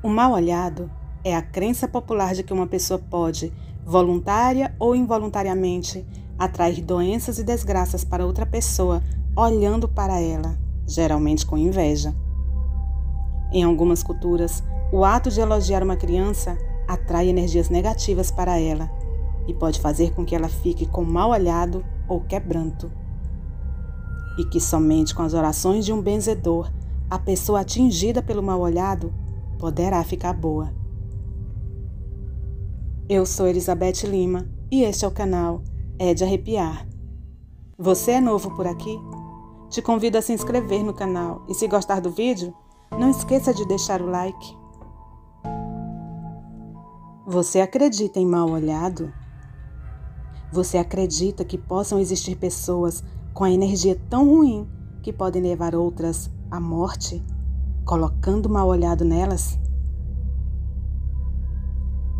O mal-olhado é a crença popular de que uma pessoa pode, voluntária ou involuntariamente, atrair doenças e desgraças para outra pessoa olhando para ela, geralmente com inveja. Em algumas culturas, o ato de elogiar uma criança atrai energias negativas para ela e pode fazer com que ela fique com mal-olhado ou quebranto. E que somente com as orações de um benzedor, a pessoa atingida pelo mal-olhado poderá ficar boa. Eu sou Elizabeth Lima e este é o canal É de Arrepiar. Você é novo por aqui? Te convido a se inscrever no canal e, se gostar do vídeo, não esqueça de deixar o like. Você acredita em mal-olhado? Você acredita que possam existir pessoas com a energia tão ruim que podem levar outras à morte, colocando mal-olhado nelas?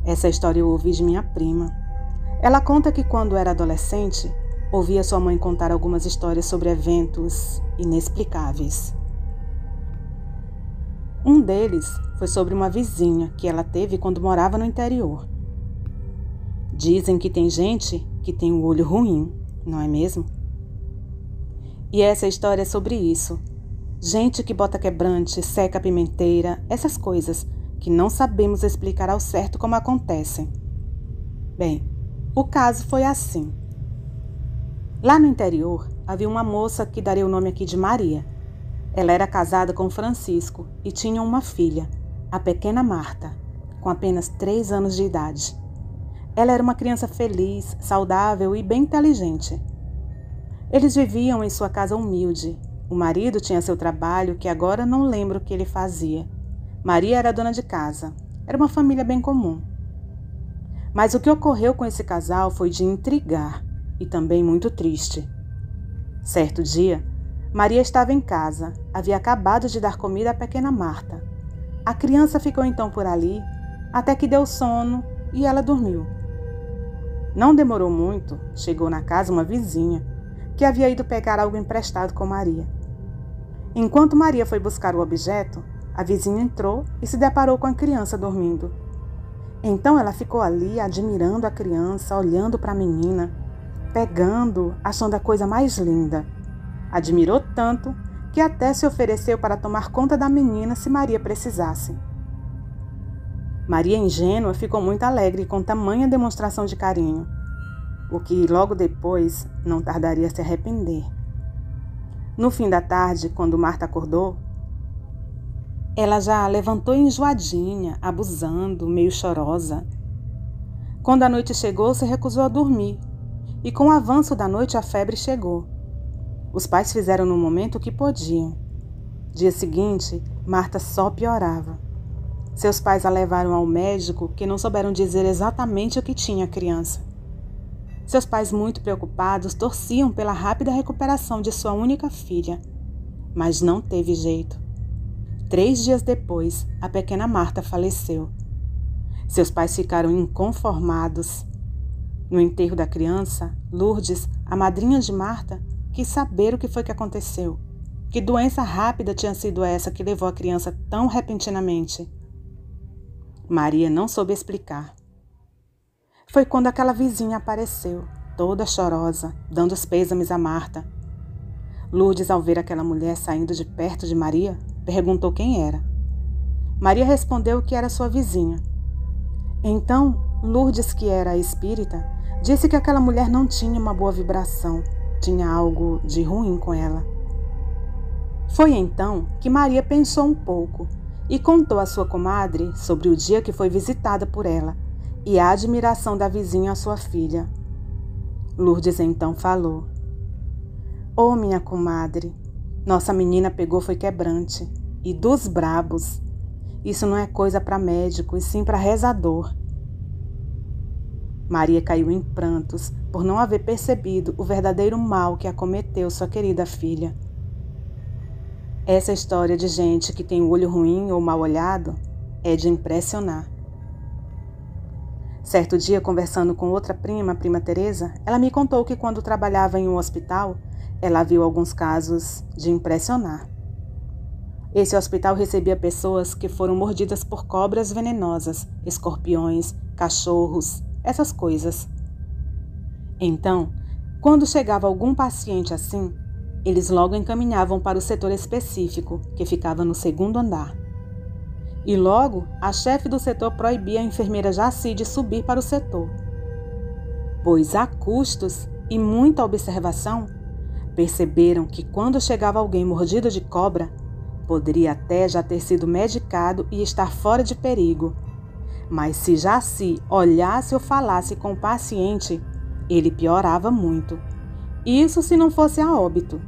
Essa história eu ouvi de minha prima. Ela conta que quando era adolescente, ouvia sua mãe contar algumas histórias sobre eventos inexplicáveis. Um deles foi sobre uma vizinha que ela teve quando morava no interior. Dizem que tem gente que tem o olho ruim, não é mesmo? E essa história é sobre isso. Gente que bota quebrante, seca a pimenteira, essas coisas que não sabemos explicar ao certo como acontecem. Bem, o caso foi assim. Lá no interior, havia uma moça que daria o nome aqui de Maria. Ela era casada com Francisco e tinha uma filha, a pequena Marta, com apenas 3 anos de idade. Ela era uma criança feliz, saudável e bem inteligente. Eles viviam em sua casa humilde. O marido tinha seu trabalho, que agora não lembro o que ele fazia. Maria era dona de casa. Era uma família bem comum. Mas o que ocorreu com esse casal foi de intrigar e também muito triste. Certo dia, Maria estava em casa. Havia acabado de dar comida à pequena Marta. A criança ficou então por ali, até que deu sono e ela dormiu. Não demorou muito, chegou na casa uma vizinha, que havia ido pegar algo emprestado com Maria. Enquanto Maria foi buscar o objeto, a vizinha entrou e se deparou com a criança dormindo. Então ela ficou ali admirando a criança, olhando para a menina, pegando, achando a coisa mais linda. Admirou tanto que até se ofereceu para tomar conta da menina se Maria precisasse. Maria, ingênua, ficou muito alegre com tamanha demonstração de carinho, o que logo depois não tardaria a se arrepender. No fim da tarde, quando Marta acordou, ela já levantou enjoadinha, abusando, meio chorosa. Quando a noite chegou, se recusou a dormir, e com o avanço da noite a febre chegou. Os pais fizeram no momento o que podiam. Dia seguinte, Marta só piorava. Seus pais a levaram ao médico, que não souberam dizer exatamente o que tinha a criança. Seus pais, muito preocupados, torciam pela rápida recuperação de sua única filha, mas não teve jeito. 3 dias depois, a pequena Marta faleceu. Seus pais ficaram inconformados. No enterro da criança, Lourdes, a madrinha de Marta, quis saber o que foi que aconteceu. Que doença rápida tinha sido essa que levou a criança tão repentinamente? Maria não soube explicar. Foi quando aquela vizinha apareceu, toda chorosa, dando os pêsames a Marta. Lourdes, ao ver aquela mulher saindo de perto de Maria, perguntou quem era. Maria respondeu que era sua vizinha. Então, Lourdes, que era espírita, disse que aquela mulher não tinha uma boa vibração, tinha algo de ruim com ela. Foi então que Maria pensou um pouco e contou à sua comadre sobre o dia que foi visitada por ela e a admiração da vizinha à sua filha. Lourdes então falou: "Ô, minha comadre, nossa menina pegou foi quebrante, e dos brabos. Isso não é coisa para médico, e sim para rezador." Maria caiu em prantos por não haver percebido o verdadeiro mal que acometeu sua querida filha. Essa história de gente que tem o olho ruim ou mal olhado é de impressionar. Certo dia, conversando com outra prima, a prima Teresa, ela me contou que quando trabalhava em um hospital, ela viu alguns casos de impressionar. Esse hospital recebia pessoas que foram mordidas por cobras venenosas, escorpiões, cachorros, essas coisas. Então, quando chegava algum paciente assim, eles logo encaminhavam para o setor específico, que ficava no segundo andar. E logo, a chefe do setor proibia a enfermeira Jaci de subir para o setor, pois a custos e muita observação, perceberam que quando chegava alguém mordido de cobra, poderia até já ter sido medicado e estar fora de perigo. Mas se Jaci olhasse ou falasse com o paciente, ele piorava muito. Isso se não fosse a óbito.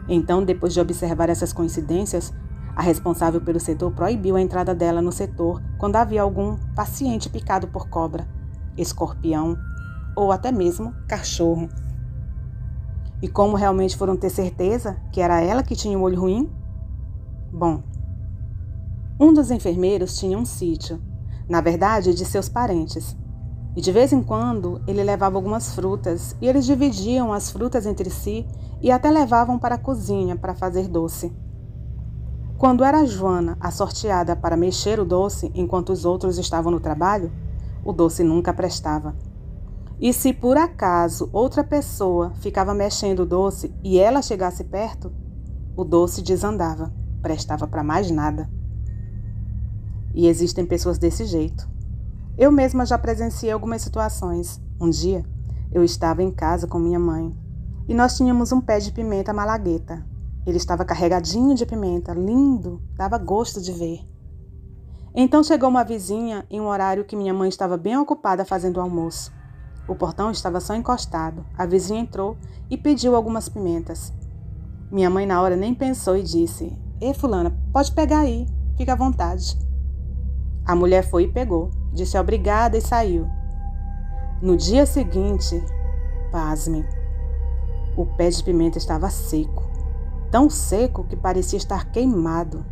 Então, depois de observar essas coincidências, a responsável pelo setor proibiu a entrada dela no setor quando havia algum paciente picado por cobra, escorpião ou até mesmo cachorro. E como realmente foram ter certeza que era ela que tinha o olho ruim? Bom, um dos enfermeiros tinha um sítio, na verdade de seus parentes, e de vez em quando ele levava algumas frutas e eles dividiam as frutas entre si e até levavam para a cozinha para fazer doce. Quando era a Joana a sorteada para mexer o doce enquanto os outros estavam no trabalho, o doce nunca prestava. E se por acaso outra pessoa ficava mexendo o doce e ela chegasse perto, o doce desandava, prestava para mais nada. E existem pessoas desse jeito. Eu mesma já presenciei algumas situações. Um dia, eu estava em casa com minha mãe e nós tínhamos um pé de pimenta malagueta. Ele estava carregadinho de pimenta, lindo, dava gosto de ver. Então chegou uma vizinha em um horário que minha mãe estava bem ocupada fazendo o almoço. O portão estava só encostado. A vizinha entrou e pediu algumas pimentas. Minha mãe na hora nem pensou e disse: "Ei, fulana, pode pegar aí, fica à vontade." A mulher foi e pegou, disse obrigada e saiu. No dia seguinte, pasme, o pé de pimenta estava seco. Tão seco que parecia estar queimado.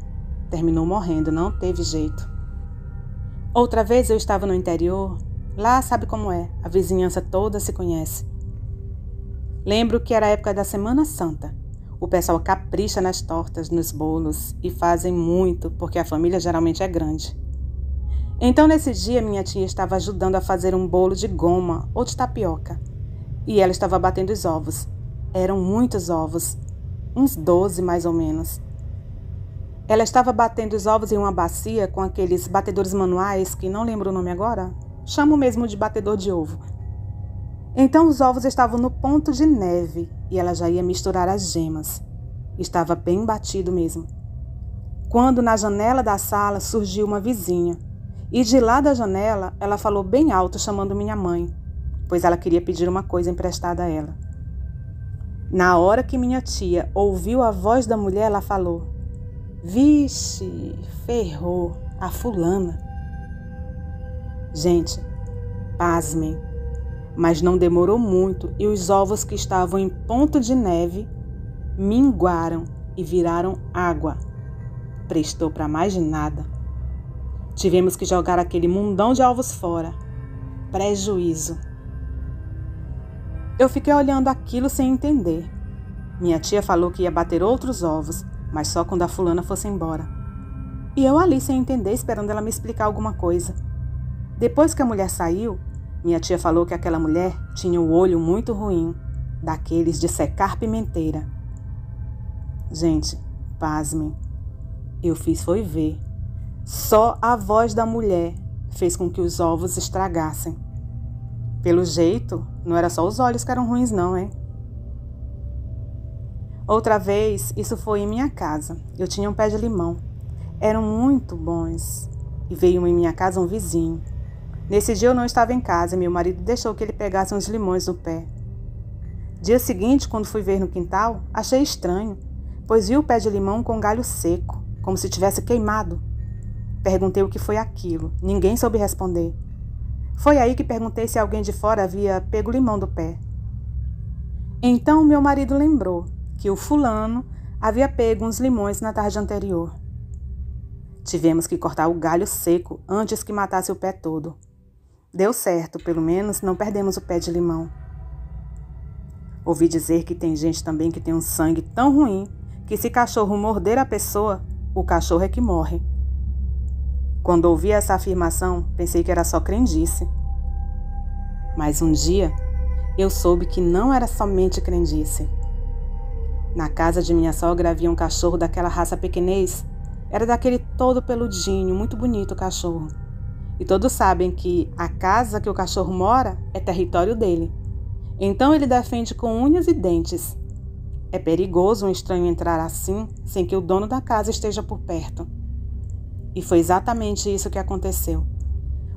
Terminou morrendo, não teve jeito. Outra vez eu estava no interior. Lá sabe como é, a vizinhança toda se conhece. Lembro que era a época da Semana Santa. O pessoal capricha nas tortas, nos bolos e fazem muito, porque a família geralmente é grande. Então nesse dia minha tia estava ajudando a fazer um bolo de goma ou de tapioca. E ela estava batendo os ovos. Eram muitos ovos, uns 12 mais ou menos. Ela estava batendo os ovos em uma bacia com aqueles batedores manuais, que não lembro o nome agora. Chamo mesmo de batedor de ovo. Então os ovos estavam no ponto de neve e ela já ia misturar as gemas. Estava bem batido mesmo. Quando na janela da sala surgiu uma vizinha. E de lá da janela ela falou bem alto chamando minha mãe, pois ela queria pedir uma coisa emprestada a ela. Na hora que minha tia ouviu a voz da mulher, ela falou: "Vixe, ferrou, a fulana." Gente, pasmem, mas não demorou muito e os ovos que estavam em ponto de neve minguaram e viraram água. Prestou para mais nada. Tivemos que jogar aquele mundão de ovos fora. Prejuízo. Eu fiquei olhando aquilo sem entender. Minha tia falou que ia bater outros ovos, mas só quando a fulana fosse embora. E eu ali sem entender, esperando ela me explicar alguma coisa. Depois que a mulher saiu, minha tia falou que aquela mulher tinha o olho muito ruim, daqueles de secar pimenteira. Gente, pasmem. Eu fiz foi ver. Só a voz da mulher fez com que os ovos estragassem. Pelo jeito, não era só os olhos que eram ruins não, hein? Outra vez, isso foi em minha casa. Eu tinha um pé de limão. Eram muito bons. E veio em minha casa um vizinho. Nesse dia eu não estava em casa e meu marido deixou que ele pegasse uns limões do pé. Dia seguinte, quando fui ver no quintal, achei estranho, pois vi o pé de limão com galho seco, como se tivesse queimado. Perguntei o que foi aquilo. Ninguém soube responder. Foi aí que perguntei se alguém de fora havia pego o limão do pé. Então meu marido lembrou que o fulano havia pego uns limões na tarde anterior. Tivemos que cortar o galho seco antes que matasse o pé todo. Deu certo, pelo menos não perdemos o pé de limão. Ouvi dizer que tem gente também que tem um sangue tão ruim que se cachorro morder a pessoa, o cachorro é que morre. Quando ouvi essa afirmação, pensei que era só crendice. Mas um dia, eu soube que não era somente crendice. Na casa de minha sogra havia um cachorro daquela raça pequenês. Era daquele todo peludinho, muito bonito o cachorro. E todos sabem que a casa que o cachorro mora é território dele. Então ele defende com unhas e dentes. É perigoso um estranho entrar assim, sem que o dono da casa esteja por perto. E foi exatamente isso que aconteceu.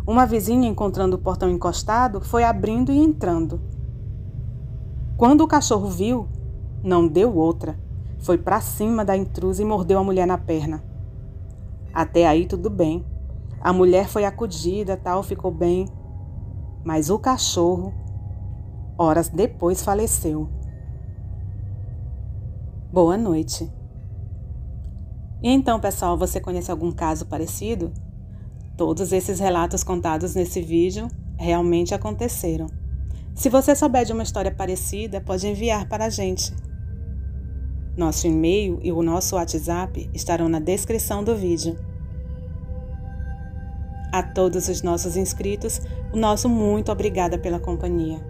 Uma vizinha, encontrando o portão encostado, foi abrindo e entrando. Quando o cachorro viu, não deu outra. Foi para cima da intrusa e mordeu a mulher na perna. Até aí tudo bem. A mulher foi acudida, tal, ficou bem. Mas o cachorro, horas depois, faleceu. Boa noite. E então, pessoal, você conhece algum caso parecido? Todos esses relatos contados nesse vídeo realmente aconteceram. Se você souber de uma história parecida, pode enviar para a gente. Nosso e-mail e o nosso WhatsApp estarão na descrição do vídeo. A todos os nossos inscritos, o nosso muito obrigada pela companhia.